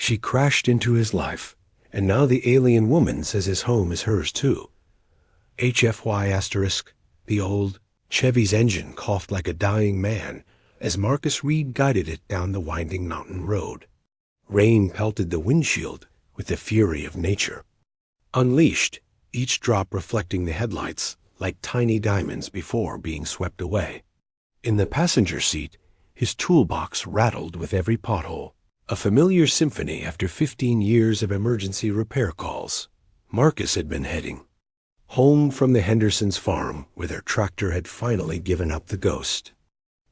She crashed into his life, and now the alien woman says his home is hers too. HFY asterisk, the old Chevy's engine coughed like a dying man as Marcus Reed guided it down the winding mountain road. Rain pelted the windshield with the fury of nature. Unleashed, each drop reflecting the headlights like tiny diamonds before being swept away. In the passenger seat, his toolbox rattled with every pothole, a familiar symphony after 15 years of emergency repair calls. Marcus had been heading home from the Hendersons' farm where their tractor had finally given up the ghost.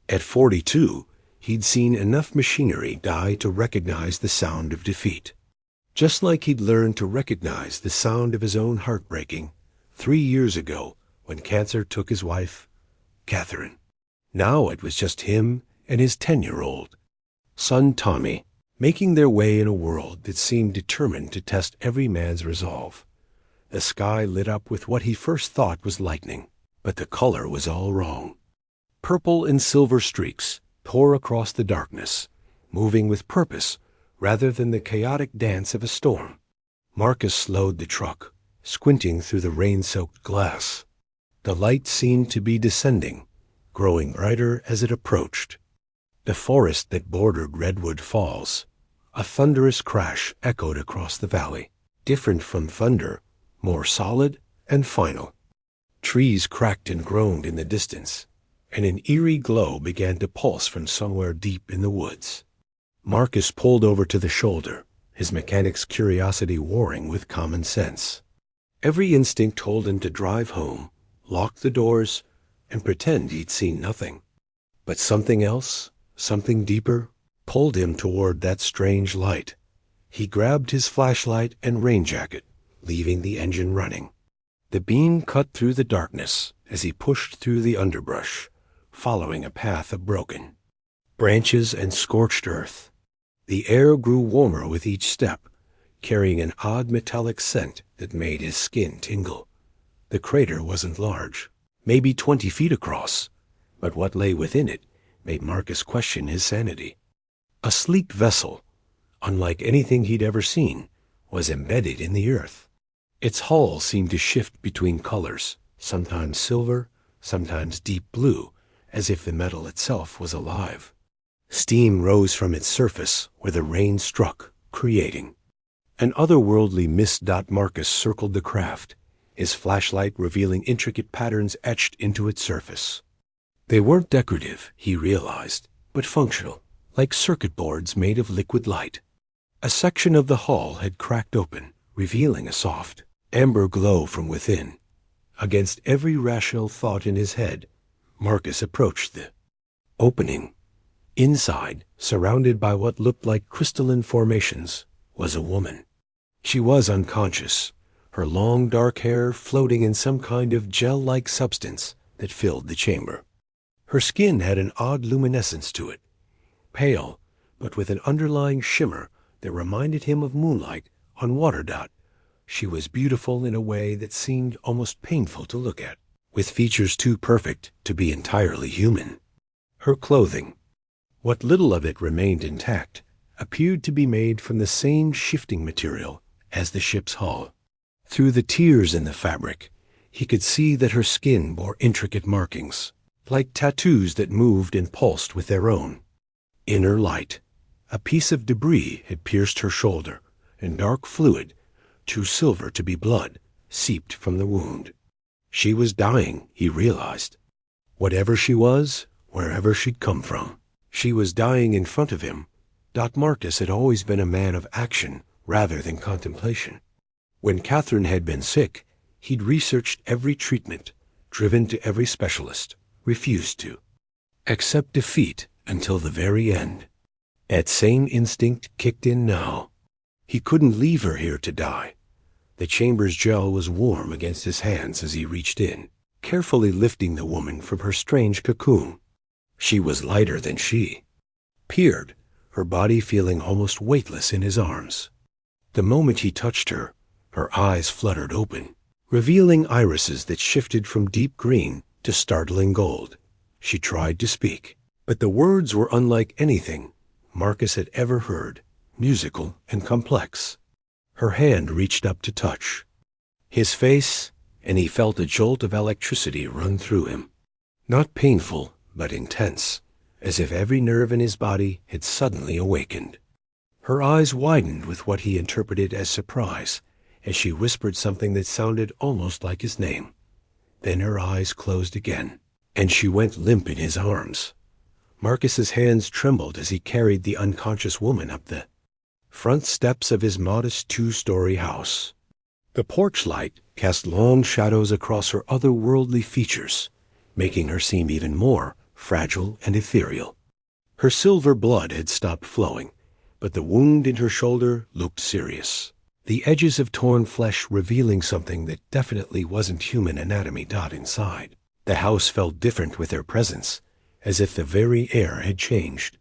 At 42, he'd seen enough machinery die to recognize the sound of defeat. Just like he'd learned to recognize the sound of his own heartbreaking 3 years ago when cancer took his wife, Catherine. Now it was just him and his 10-year-old son Tommy, making their way in a world that seemed determined to test every man's resolve. The sky lit up with what he first thought was lightning, but the color was all wrong. Purple and silver streaks tore across the darkness, moving with purpose rather than the chaotic dance of a storm. Marcus slowed the truck, squinting through the rain-soaked glass. The light seemed to be descending, growing brighter as it approached. The forest that bordered Redwood Falls. A thunderous crash echoed across the valley, different from thunder, more solid and final. Trees cracked and groaned in the distance, and an eerie glow began to pulse from somewhere deep in the woods. Marcus pulled over to the shoulder, his mechanic's curiosity warring with common sense. Every instinct told him to drive home, lock the doors, and pretend he'd seen nothing. But something else, something deeper, pulled him toward that strange light. He grabbed his flashlight and rain jacket, leaving the engine running. The beam cut through the darkness as he pushed through the underbrush, following a path of broken branches and scorched earth. The air grew warmer with each step, carrying an odd metallic scent that made his skin tingle. The crater wasn't large, maybe 20 feet across, but what lay within it made Marcus question his sanity. A sleek vessel, unlike anything he'd ever seen, was embedded in the earth. Its hull seemed to shift between colors, sometimes silver, sometimes deep blue, as if the metal itself was alive. Steam rose from its surface where the rain struck, creating an otherworldly mist. Marcus circled the craft, his flashlight revealing intricate patterns etched into its surface. They weren't decorative, he realized, but functional, like circuit boards made of liquid light. A section of the hull had cracked open, revealing a soft, amber glow from within. Against every rational thought in his head, Marcus approached the opening. Inside, surrounded by what looked like crystalline formations, was a woman. She was unconscious, her long dark hair floating in some kind of gel-like substance that filled the chamber. Her skin had an odd luminescence to it, pale, but with an underlying shimmer that reminded him of moonlight on water. She was beautiful in a way that seemed almost painful to look at, with features too perfect to be entirely human. Her clothing, what little of it remained intact, appeared to be made from the same shifting material as the ship's hull. Through the tears in the fabric, he could see that her skin bore intricate markings, like tattoos that moved and pulsed with their own inner light. A piece of debris had pierced her shoulder, and dark fluid, too silver to be blood, seeped from the wound. She was dying, he realized. Whatever she was, wherever she'd come from, she was dying in front of him. Marcus had always been a man of action rather than contemplation. When Catherine had been sick, he'd researched every treatment, driven to every specialist, refused to accept defeat until the very end. That same instinct kicked in now. He couldn't leave her here to die. The chamber's gel was warm against his hands as he reached in, carefully lifting the woman from her strange cocoon. She was lighter than she. Peered, her body feeling almost weightless in his arms. The moment he touched her, her eyes fluttered open, revealing irises that shifted from deep green to startling gold. She tried to speak, but the words were unlike anything Marcus had ever heard, musical, and complex. Her hand reached up to touch his face, and he felt a jolt of electricity run through him. Not painful, but intense, as if every nerve in his body had suddenly awakened. Her eyes widened with what he interpreted as surprise, as she whispered something that sounded almost like his name. Then her eyes closed again, and she went limp in his arms. Marcus's hands trembled as he carried the unconscious woman up the front steps of his modest 2-story house. The porch light cast long shadows across her otherworldly features, making her seem even more fragile and ethereal. Her silver blood had stopped flowing, but the wound in her shoulder looked serious, the edges of torn flesh revealing something that definitely wasn't human anatomy. Inside, the house felt different with her presence, as if the very air had changed.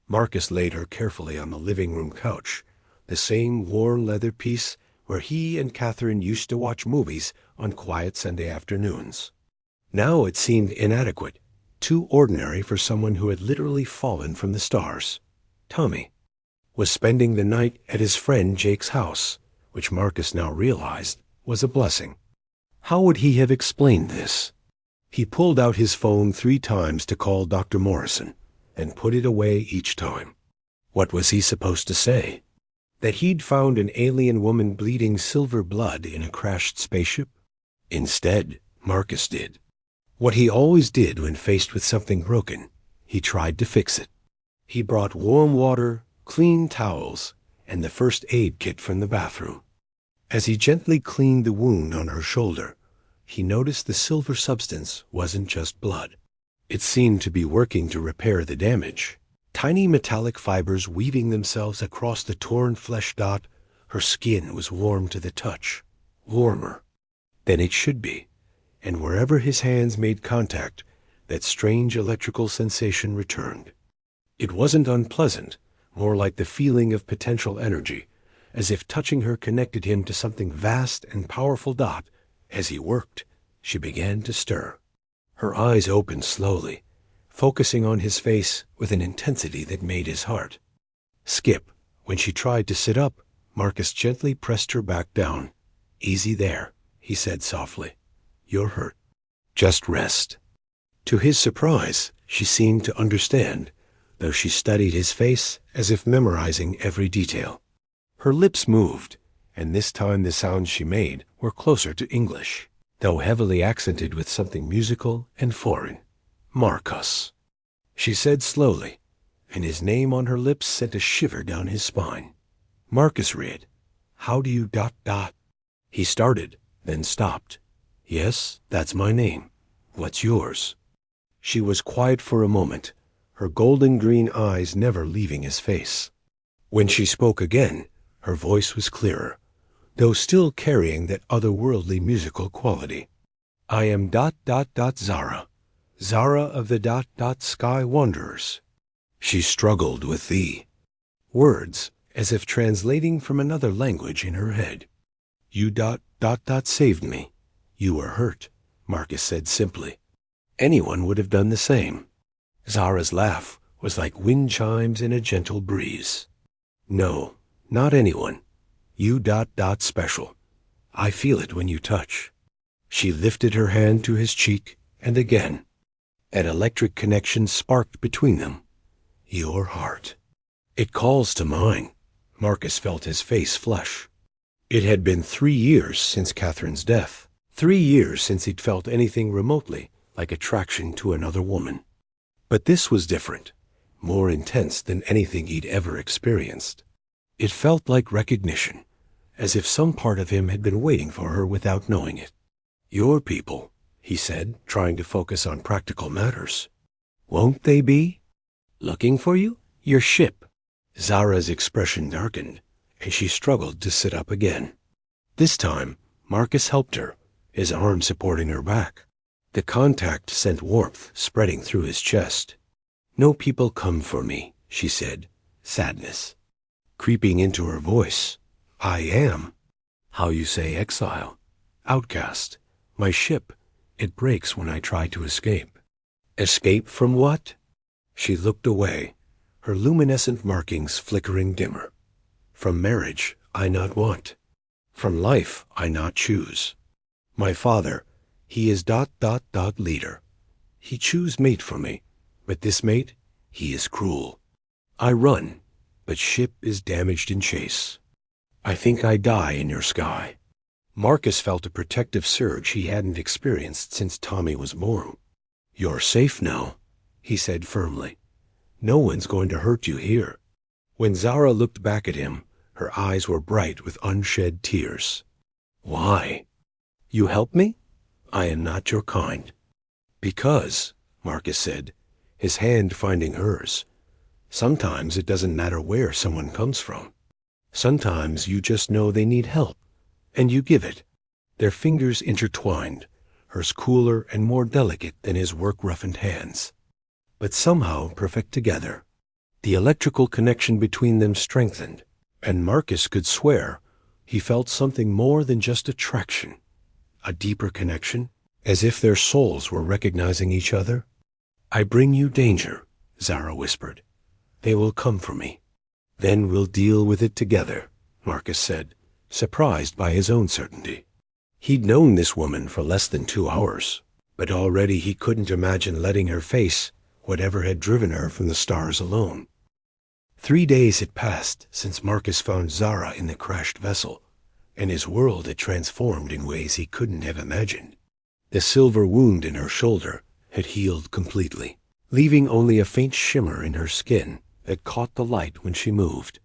Marcus laid her carefully on the living room couch, the same worn leather piece where he and Catherine used to watch movies on quiet Sunday afternoons. Now it seemed inadequate, too ordinary for someone who had literally fallen from the stars. Tommy was spending the night at his friend Jake's house, which Marcus now realized was a blessing. How would he have explained this? He pulled out his phone 3 times to call Dr. Morrison, and put it away each time. What was he supposed to say? That he'd found an alien woman bleeding silver blood in a crashed spaceship? Instead, Marcus did what he always did when faced with something broken. He tried to fix it. He brought warm water, clean towels, and the first aid kit from the bathroom. As he gently cleaned the wound on her shoulder, he noticed the silver substance wasn't just blood. It seemed to be working to repair the damage. Tiny metallic fibers weaving themselves across the torn flesh. Her skin was warm to the touch, warmer than it should be, and wherever his hands made contact, that strange electrical sensation returned. It wasn't unpleasant, more like the feeling of potential energy, as if touching her connected him to something vast and powerful. As he worked, she began to stir. Her eyes opened slowly, focusing on his face with an intensity that made his heart skip. When she tried to sit up, Marcus gently pressed her back down. "Easy there," he said softly. "You're hurt. Just rest." To his surprise, she seemed to understand, though she studied his face as if memorizing every detail. Her lips moved, and this time the sounds she made were closer to English, though heavily accented with something musical and foreign. "Marcus," she said slowly, and his name on her lips sent a shiver down his spine. Marcus read, "How do you ... He started, then stopped. "Yes, that's my name. What's yours?" She was quiet for a moment, her golden green eyes never leaving his face. When she spoke again, her voice was clearer, though still carrying that otherworldly musical quality. "I am ... Zara. Zara of the ... Sky Wanderers." She struggled with the words, as if translating from another language in her head. "You ... saved me. You were hurt," Marcus said simply. Anyone would have done the same. Zara's laugh was like wind chimes in a gentle breeze. "No, not anyone. You ... special. I feel it when you touch." She lifted her hand to his cheek, and again an electric connection sparked between them. "Your heart. It calls to mine." Marcus felt his face flush. It had been 3 years since Catherine's death. 3 years since he'd felt anything remotely like attraction to another woman. But this was different, more intense than anything he'd ever experienced. It felt like recognition, as if some part of him had been waiting for her without knowing it. "Your people," he said, trying to focus on practical matters. "Won't they be looking for you? Your ship." Zara's expression darkened, and she struggled to sit up again. This time, Marcus helped her, his arm supporting her back. The contact sent warmth spreading through his chest. "No people come for me," she said, sadness creeping into her voice. "I am, how you say, exile, outcast. My ship, it breaks when I try to escape." "Escape from what?" She looked away, her luminescent markings flickering dimmer. From marriage I not want. From life I not choose. My father, he is ... leader. He choose mate for me, but this mate, he is cruel. I run, but ship is damaged in chase. I think I die in your sky. Marcus felt a protective surge he hadn't experienced since Tommy was born. You're safe now, he said firmly. No one's going to hurt you here. When Zara looked back at him, her eyes were bright with unshed tears. Why? You help me? I am not your kind. Because, Marcus said, his hand finding hers, sometimes it doesn't matter where someone comes from. Sometimes you just know they need help, and you give it. Their fingers intertwined, hers cooler and more delicate than his work-roughened hands, but somehow perfect together. The electrical connection between them strengthened, and Marcus could swear he felt something more than just attraction, a deeper connection, as if their souls were recognizing each other. I bring you danger, Zara whispered. They will come for me. Then we'll deal with it together, Marcus said, surprised by his own certainty. He'd known this woman for less than 2 hours, but already he couldn't imagine letting her face whatever had driven her from the stars alone. 3 days had passed since Marcus found Zara in the crashed vessel, and his world had transformed in ways he couldn't have imagined. The silver wound in her shoulder had healed completely, leaving only a faint shimmer in her skin that caught the light when she moved.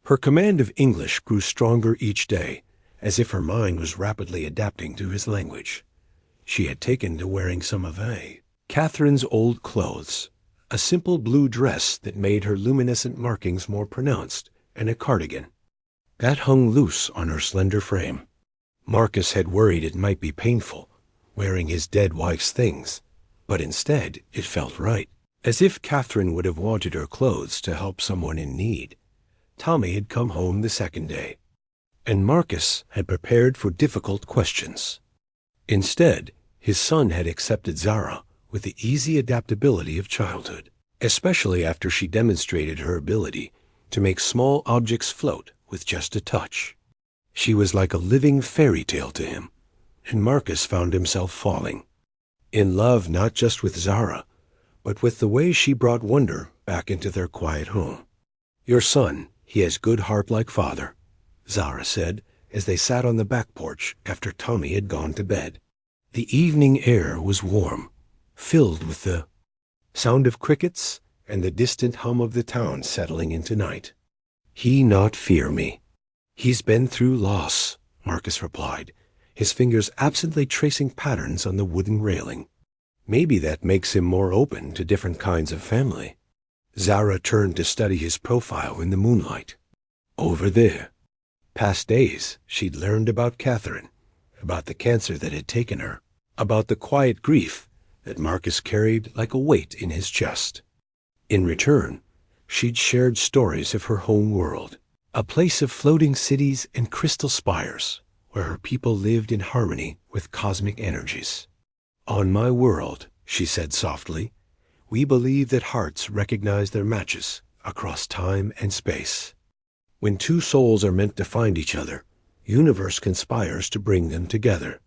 Her command of English grew stronger each day, as if her mind was rapidly adapting to his language. She had taken to wearing some of Catherine's old clothes, a simple blue dress that made her luminescent markings more pronounced, and a cardigan that hung loose on her slender frame. Marcus had worried it might be painful, wearing his dead wife's things, but instead it felt right, as if Catherine would have wanted her clothes to help someone in need. Tommy had come home the second day, and Marcus had prepared for difficult questions. Instead, his son had accepted Zara with the easy adaptability of childhood, especially after she demonstrated her ability to make small objects float with just a touch. She was like a living fairy tale to him, and Marcus found himself falling in love not just with Zara, but with the way she brought wonder back into their quiet home. Your son, he has good heart like father, Zara said as they sat on the back porch after Tommy had gone to bed. The evening air was warm, filled with the sound of crickets and the distant hum of the town settling into night. He not fear me. He's been through loss, Marcus replied, his fingers absently tracing patterns on the wooden railing. Maybe that makes him more open to different kinds of family. Zara turned to study his profile in the moonlight. Over there. Past days, she'd learned about Catherine, about the cancer that had taken her, about the quiet grief that Marcus carried like a weight in his chest. In return, she'd shared stories of her home world, a place of floating cities and crystal spires, where her people lived in harmony with cosmic energies. On my world, she said softly, we believe that hearts recognize their matches across time and space. When two souls are meant to find each other, universe conspires to bring them together.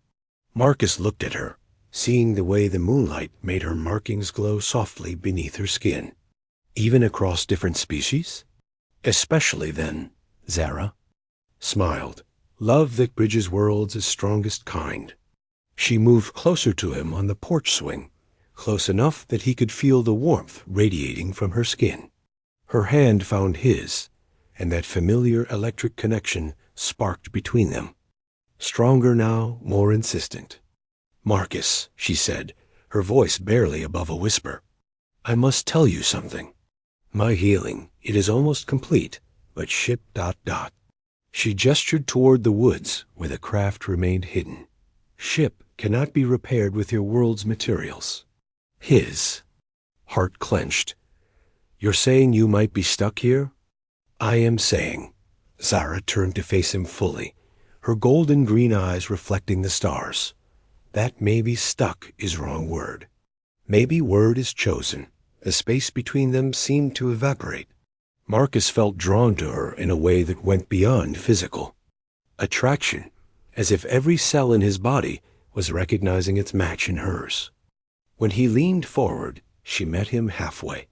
Marcus looked at her, seeing the way the moonlight made her markings glow softly beneath her skin. Even across different species? Especially then, Zara smiled. Love that bridges worlds is strongest kind. She moved closer to him on the porch swing, close enough that he could feel the warmth radiating from her skin. Her hand found his, and that familiar electric connection sparked between them. Stronger now, more insistent. Marcus, she said, her voice barely above a whisper, I must tell you something. My healing, it is almost complete, but ship ... She gestured toward the woods where the craft remained hidden. Ship cannot be repaired with your world's materials. His heart clenched. You're saying you might be stuck here? I am saying. Zara turned to face him fully, her golden green eyes reflecting the stars. That maybe stuck is wrong word. Maybe word is chosen. The space between them seemed to evaporate. Marcus felt drawn to her in a way that went beyond physical. Attraction, as if every cell in his body was recognizing its match in hers. When he leaned forward, she met him halfway,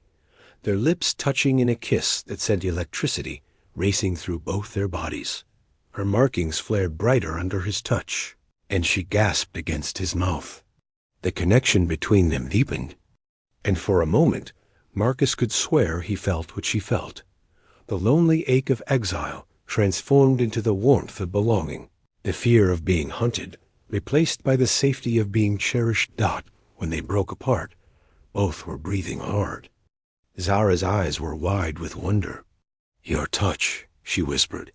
their lips touching in a kiss that sent electricity racing through both their bodies. Her markings flared brighter under his touch, and she gasped against his mouth. The connection between them deepened, and for a moment, Marcus could swear he felt what she felt. The lonely ache of exile transformed into the warmth of belonging, the fear of being hunted, replaced by the safety of being cherished. When they broke apart, both were breathing hard. Zara's eyes were wide with wonder. "Your touch," she whispered.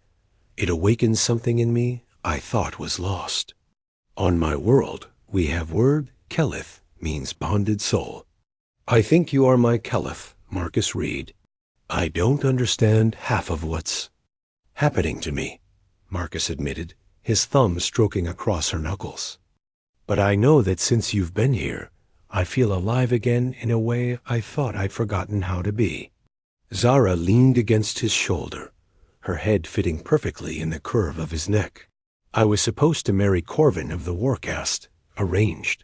"It awakened something in me I thought was lost. On my world, we have word Keleth means bonded soul. I think you are my Keleth, Marcus Reed. I don't understand half of what's happening to me," Marcus admitted, his thumb stroking across her knuckles. "But I know that since you've been here, I feel alive again in a way I thought I'd forgotten how to be." Zara leaned against his shoulder, her head fitting perfectly in the curve of his neck. "I was supposed to marry Corvin of the Warcast, arranged.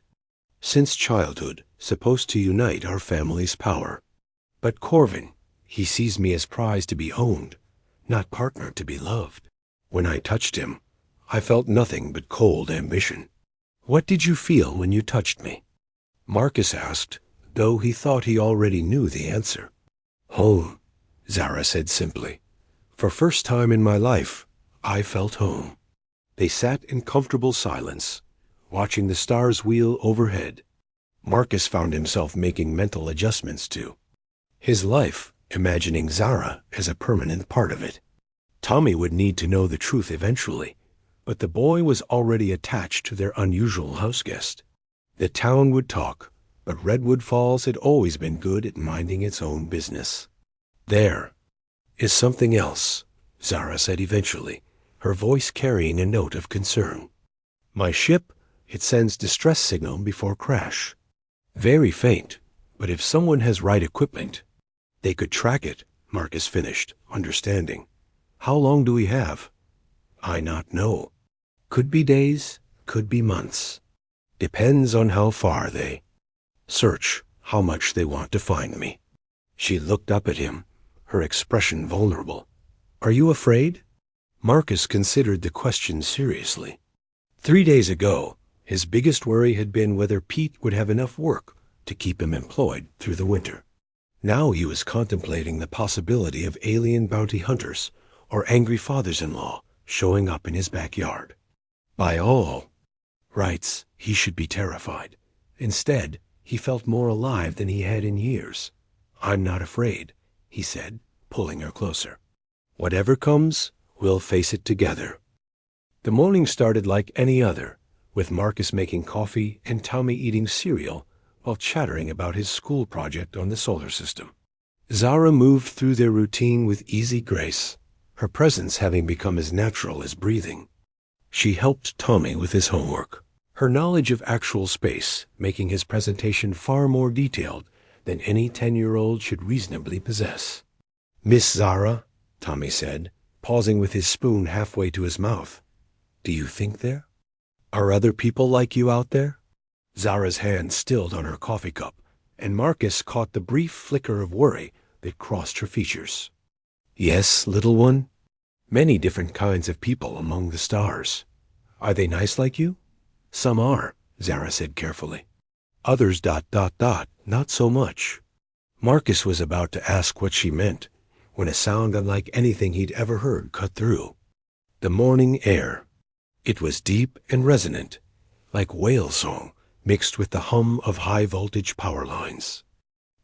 Since childhood, supposed to unite our family's power. But Corvin, he sees me as prize to be owned, not partner to be loved. When I touched him, I felt nothing but cold ambition." "What did you feel when you touched me?" Marcus asked, though he thought he already knew the answer. "Home," Zara said simply. "For first time in my life, I felt home." They sat in comfortable silence, watching the stars wheel overhead. Marcus found himself making mental adjustments to his life, imagining Zara as a permanent part of it. Tommy would need to know the truth eventually, but the boy was already attached to their unusual houseguest. The town would talk, but Redwood Falls had always been good at minding its own business. "There is something else," Zara said eventually, her voice carrying a note of concern. "My ship, it sends distress signal before crash. Very faint, but if someone has right equipment, they could track it," Marcus finished, understanding. "How long do we have?" "I not know. Could be days, could be months. Depends on how far they search, how much they want to find me." She looked up at him, her expression vulnerable. "Are you afraid?" Marcus considered the question seriously. 3 days ago, his biggest worry had been whether Pete would have enough work to keep him employed through the winter. Now he was contemplating the possibility of alien bounty hunters or angry fathers-in-law showing up in his backyard. By all rights, he should be terrified. Instead, he felt more alive than he had in years. "I'm not afraid," he said, pulling her closer. "Whatever comes, we'll face it together." The morning started like any other, with Marcus making coffee and Tommy eating cereal while chattering about his school project on the solar system. Zara moved through their routine with easy grace, her presence having become as natural as breathing. She helped Tommy with his homework, her knowledge of actual space making his presentation far more detailed than any 10-year-old should reasonably possess. "Miss Zara," Tommy said, pausing with his spoon halfway to his mouth, "do you think there are other people like you out there?" Zara's hand stilled on her coffee cup, and Marcus caught the brief flicker of worry that crossed her features. "Yes, little one. Many different kinds of people among the stars. Are they nice like you?" "Some are," Zara said carefully. "Others ... not so much." Marcus was about to ask what she meant, when a sound unlike anything he'd ever heard cut through. The morning air. It was deep and resonant, like whale song mixed with the hum of high-voltage power lines.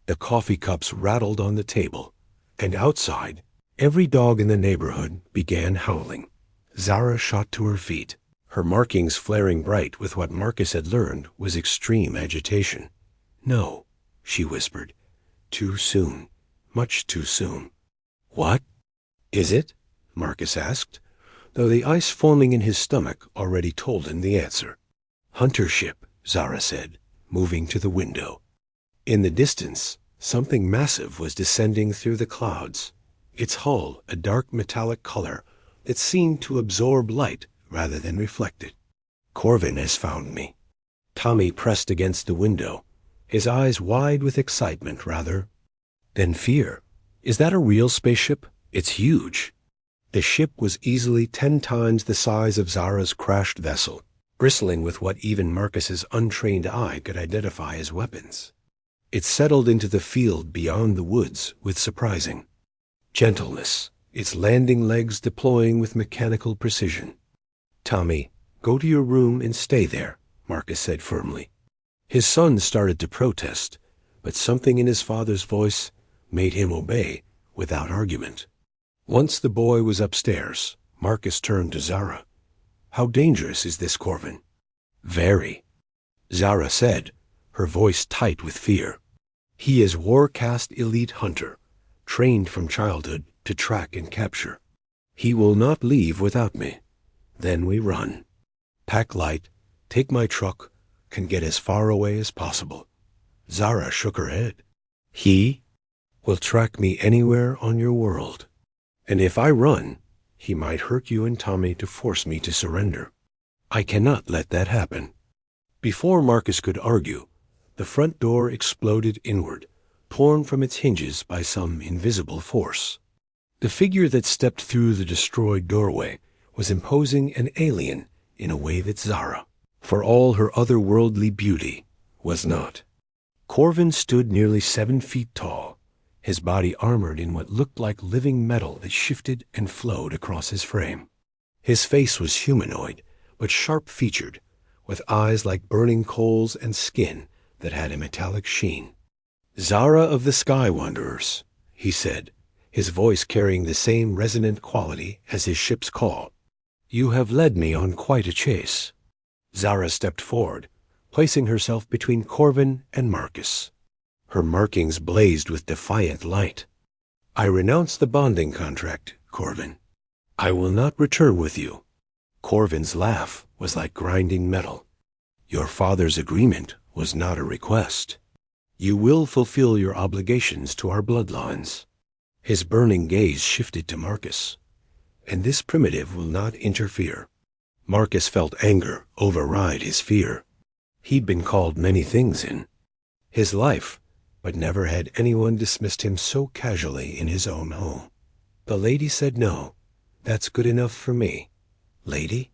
The coffee cups rattled on the table, and outside, every dog in the neighborhood began howling. Zara shot to her feet, her markings flaring bright with what Marcus had learned was extreme agitation. "No," she whispered. "Too soon. Much too soon." "What is it?" Marcus asked, though the ice forming in his stomach already told him the answer. "Hunter ship," Zara said, moving to the window. In the distance, something massive was descending through the clouds. its hull a dark metallic color that seemed to absorb light rather than reflect it. Corvin has found me. Tommy pressed against the window, his eyes wide with excitement rather than fear. Is that a real spaceship? It's huge. The ship was easily 10 times the size of Zara's crashed vessel, bristling with what even Marcus's untrained eye could identify as weapons. It settled into the field beyond the woods with surprising gentleness, its landing legs deploying with mechanical precision. "Tommy, go to your room and stay there," Marcus said firmly. His son started to protest, but something in his father's voice made him obey without argument. Once the boy was upstairs, Marcus turned to Zara. "How dangerous is this, Corvin?" "Very," Zara said, her voice tight with fear. "He is war-caste elite hunter, trained from childhood to track and capture. He will not leave without me. Then we run. Pack light, take my truck, can get as far away as possible." Zara shook her head. "He will track me anywhere on your world. And if I run, he might hurt you and Tommy to force me to surrender. I cannot let that happen." Before Marcus could argue, the front door exploded inward, torn from its hinges by some invisible force. The figure that stepped through the destroyed doorway was imposing and alien in a way that Zara, for all her otherworldly beauty, was not. Corvin stood nearly 7 feet tall, his body armored in what looked like living metal that shifted and flowed across his frame. His face was humanoid, but sharp-featured, with eyes like burning coals and skin that had a metallic sheen. "Zara of the Sky Wanderers," he said, his voice carrying the same resonant quality as his ship's call. "You have led me on quite a chase." Zara stepped forward, placing herself between Corvin and Marcus. Her markings blazed with defiant light. "I renounce the bonding contract, Corvin. I will not return with you." Corvin's laugh was like grinding metal. "Your father's agreement was not a request. You will fulfill your obligations to our bloodlines." His burning gaze shifted to Marcus. "And this primitive will not interfere." Marcus felt anger override his fear. He'd been called many things in his life, but never had anyone dismissed him so casually in his own home. "The lady said no. That's good enough for me." "Lady?"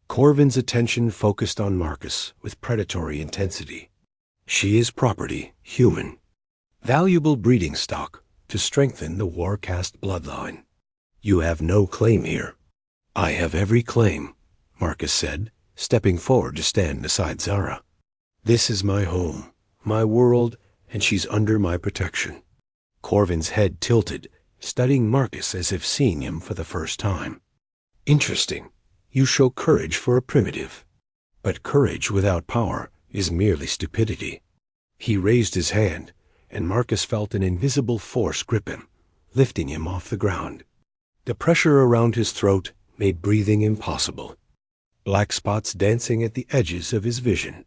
Corvin's attention focused on Marcus with predatory intensity. "She is property, human. Valuable breeding stock to strengthen the war-caste bloodline. You have no claim here." "I have every claim," Marcus said, stepping forward to stand beside Zara. "This is my home, my world, and she's under my protection." Corvin's head tilted, studying Marcus as if seeing him for the first time. "Interesting. You show courage for a primitive. But courage without power is merely stupidity." He raised his hand, and Marcus felt an invisible force grip him, lifting him off the ground. The pressure around his throat made breathing impossible. Black spots dancing at the edges of his vision.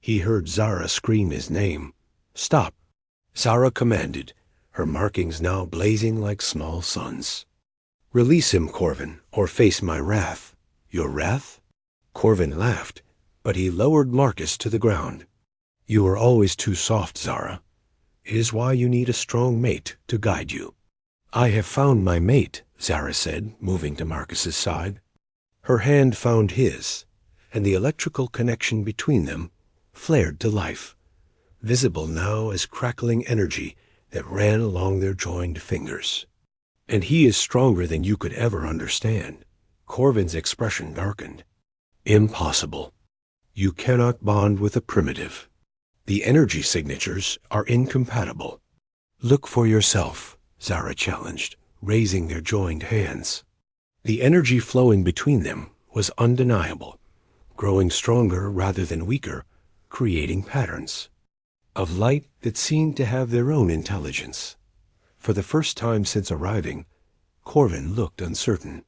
He heard Zara scream his name. "Stop!" Zara commanded, her markings now blazing like small suns. "Release him, Corvin, or face my wrath." "Your wrath?" Corvin laughed, but he lowered Marcus to the ground. "You are always too soft, Zara. It is why you need a strong mate to guide you." "I have found my mate," Zara said, moving to Marcus's side. Her hand found his, and the electrical connection between them flared to life, visible now as crackling energy that ran along their joined fingers. "And he is stronger than you could ever understand." Corvin's expression darkened. "Impossible. You cannot bond with a primitive. The energy signatures are incompatible." "Look for yourself," Zara challenged, raising their joined hands. The energy flowing between them was undeniable, growing stronger rather than weaker, creating patterns of light that seemed to have their own intelligence. For the first time since arriving, Corvin looked uncertain.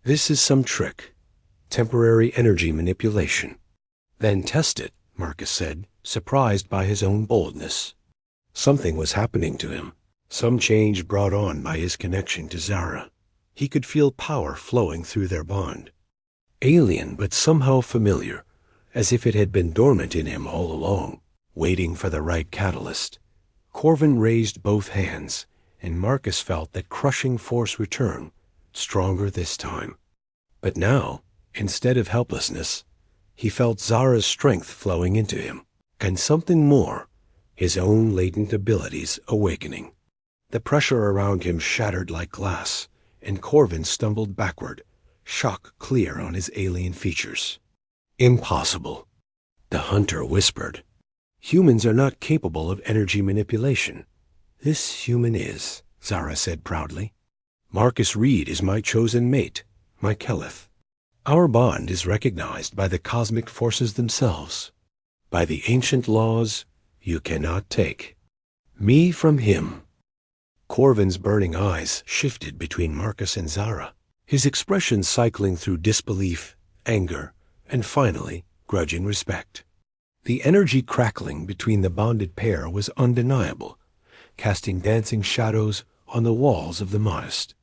"This is some trick, temporary energy manipulation." "Then test it," Marcus said, surprised by his own boldness. Something was happening to him. some change brought on by his connection to Zara. He could feel power flowing through their bond. Alien, but somehow familiar, as if it had been dormant in him all along, waiting for the right catalyst. Corvin raised both hands, and Marcus felt that crushing force return, stronger this time. But now, instead of helplessness, he felt Zara's strength flowing into him, and something more, his own latent abilities awakening. The pressure around him shattered like glass, and Corvin stumbled backward, shock clear on his alien features. Impossible, the hunter whispered. Humans are not capable of energy manipulation. This human is, Zara said proudly. Marcus Reed is my chosen mate, my Keleth. Our bond is recognized by the cosmic forces themselves, by the ancient laws you cannot take. Me from him. Corvin's burning eyes shifted between Marcus and Zara, his expression cycling through disbelief, anger, and finally, grudging respect. The energy crackling between the bonded pair was undeniable, casting dancing shadows on the walls of the modest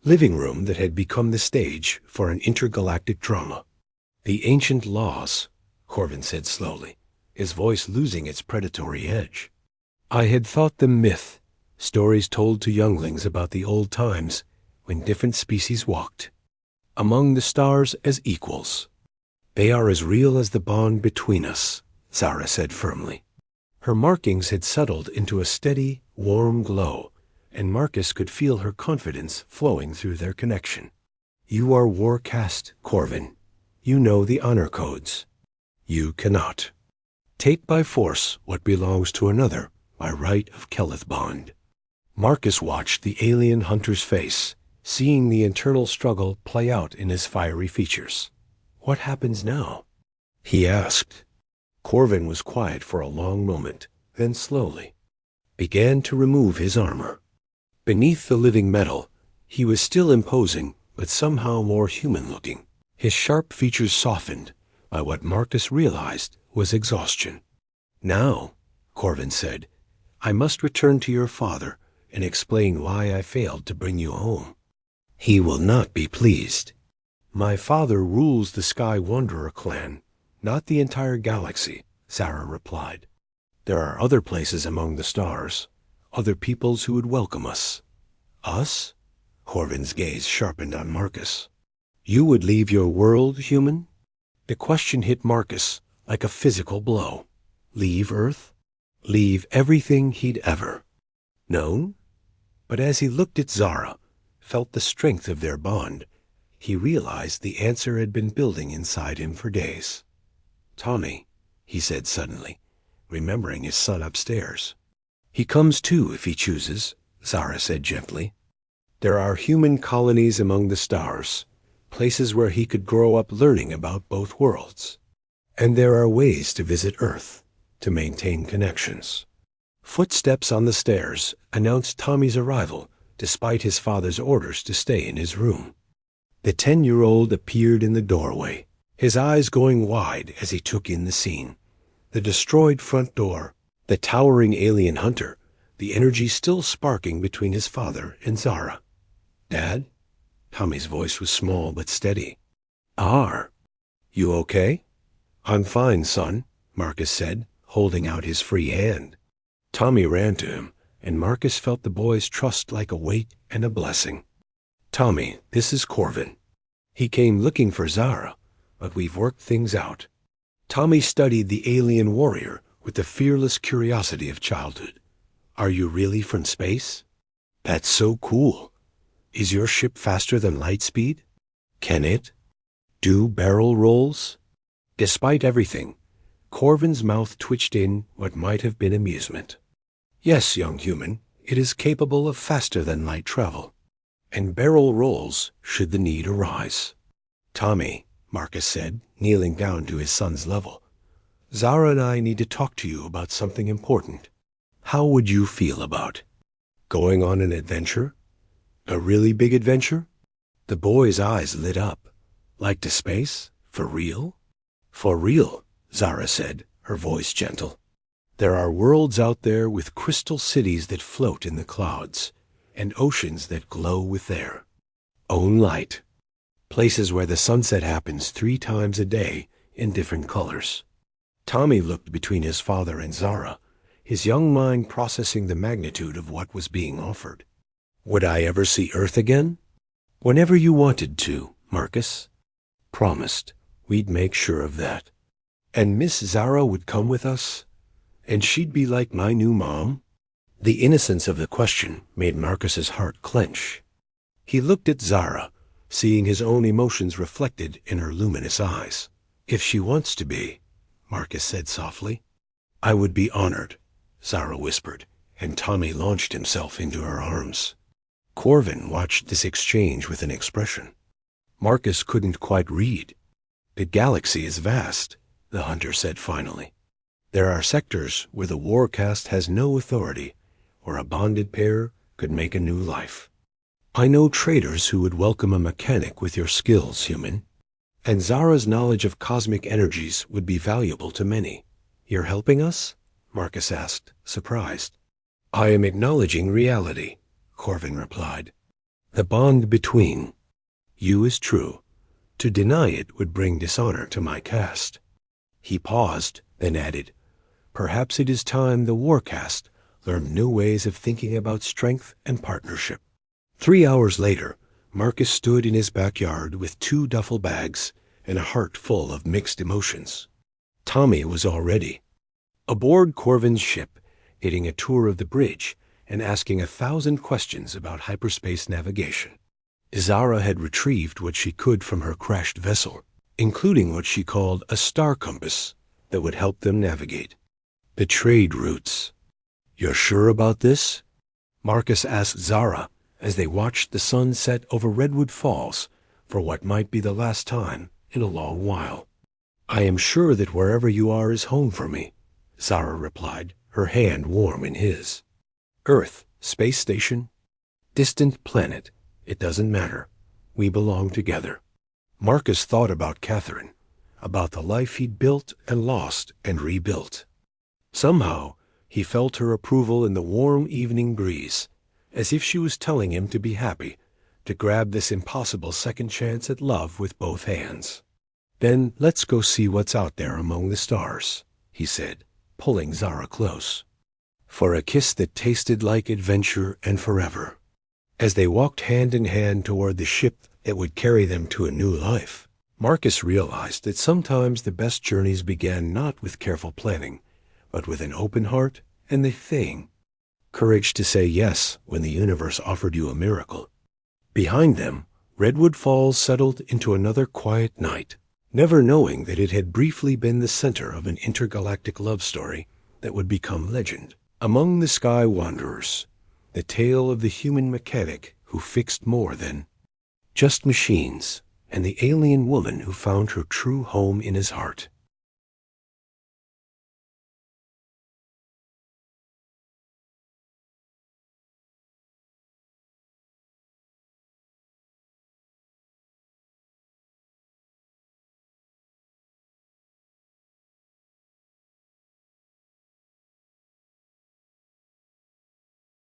living room that had become the stage for an intergalactic drama. The ancient laws, Corvin said slowly, his voice losing its predatory edge. I had thought them myth, stories told to younglings about the old times when different species walked among the stars as equals. They are as real as the bond between us, Zara said firmly. Her markings had settled into a steady, warm glow, and Marcus could feel her confidence flowing through their connection. You are war-cast, Corvin. You know the honor codes. You cannot take by force what belongs to another by right of Keleth bond. Marcus watched the alien hunter's face, seeing the internal struggle play out in his fiery features. What happens now? He asked. Corvin was quiet for a long moment, then slowly began to remove his armor. Beneath the living metal, he was still imposing, but somehow more human-looking. His sharp features softened by what Marcus realized was exhaustion. Now, Corvin said, I must return to your father and explain why I failed to bring you home. He will not be pleased. My father rules the Sky Wanderer clan, not the entire galaxy, Zara replied. There are other places among the stars, other peoples who would welcome us. Us? Corvin's gaze sharpened on Marcus. You would leave your world, human? The question hit Marcus like a physical blow. Leave Earth? Leave everything he'd ever known? But as he looked at Zara, felt the strength of their bond, he realized the answer had been building inside him for days. Tommy, he said suddenly, remembering his son upstairs. He comes too if he chooses, Zara said gently. There are human colonies among the stars, places where he could grow up learning about both worlds. And there are ways to visit Earth, to maintain connections. Footsteps on the stairs announced Tommy's arrival, despite his father's orders to stay in his room. The 10-year-old appeared in the doorway, his eyes going wide as he took in the scene. The destroyed front door, the towering alien hunter, the energy still sparking between his father and Zara. Dad? Tommy's voice was small but steady. You okay? I'm fine, son, Marcus said, holding out his free hand. Tommy ran to him, and Marcus felt the boy's trust like a weight and a blessing. Tommy, this is Corvin. He came looking for Zara, but we've worked things out. Tommy studied the alien warrior with the fearless curiosity of childhood. Are you really from space? That's so cool. Is your ship faster than light speed? Can it do barrel rolls? Despite everything, Corvin's mouth twitched in what might have been amusement. Yes, young human, it is capable of faster than light travel, and barrel rolls should the need arise. Tommy, Marcus said, kneeling down to his son's level, Zara and I need to talk to you about something important. How would you feel about going on an adventure? A really big adventure? The boy's eyes lit up. Like to space? For real? For real, Zara said, her voice gentle. There are worlds out there with crystal cities that float in the clouds, and oceans that glow with their own light. Places where the sunset happens 3 times a day in different colors. Tommy looked between his father and Zara, his young mind processing the magnitude of what was being offered. Would I ever see Earth again? Whenever you wanted to, Marcus. Promised we'd make sure of that. And Miss Zara would come with us? And she'd be like my new mom? The innocence of the question made Marcus's heart clench. He looked at Zara, seeing his own emotions reflected in her luminous eyes. If she wants to be, Marcus said softly. I would be honored, Zara whispered, and Tommy launched himself into her arms. Corvin watched this exchange with an expression. Marcus couldn't quite read. The galaxy is vast, the hunter said finally. There are sectors where the war caste has no authority, where a bonded pair could make a new life. I know traders who would welcome a mechanic with your skills, human. And Zara's knowledge of cosmic energies would be valuable to many. You're helping us? Marcus asked, surprised. I am acknowledging reality, Corvin replied. The bond between you is true. To deny it would bring dishonor to my caste. He paused, then added, perhaps it is time the war caste learned new ways of thinking about strength and partnership. 3 hours later, Marcus stood in his backyard with 2 duffel bags and a heart full of mixed emotions. Tommy was all ready. Aboard Corvin's ship, getting a tour of the bridge and asking 1,000 questions about hyperspace navigation. Zara had retrieved what she could from her crashed vessel, including what she called a star compass that would help them navigate. The trade routes. You're sure about this? Marcus asked Zara as they watched the sun set over Redwood Falls for what might be the last time in a long while. I am sure that wherever you are is home for me, Zara replied, her hand warm in his. Earth, space station, distant planet, it doesn't matter. We belong together. Marcus thought about Catherine, about the life he'd built and lost and rebuilt. Somehow, he felt her approval in the warm evening breeze, as if she was telling him to be happy, to grab this impossible second chance at love with both hands. Then let's go see what's out there among the stars, he said, pulling Zara close. For a kiss that tasted like adventure and forever. As they walked hand in hand toward the ship that would carry them to a new life, Marcus realized that sometimes the best journeys began not with careful planning, but with an open heart and the thing. Courage to say yes when the universe offered you a miracle. Behind them, Redwood Falls settled into another quiet night, never knowing that it had briefly been the center of an intergalactic love story that would become legend. Among the Sky Wanderers, the tale of the human mechanic who fixed more than just machines, and the alien woman who found her true home in his heart.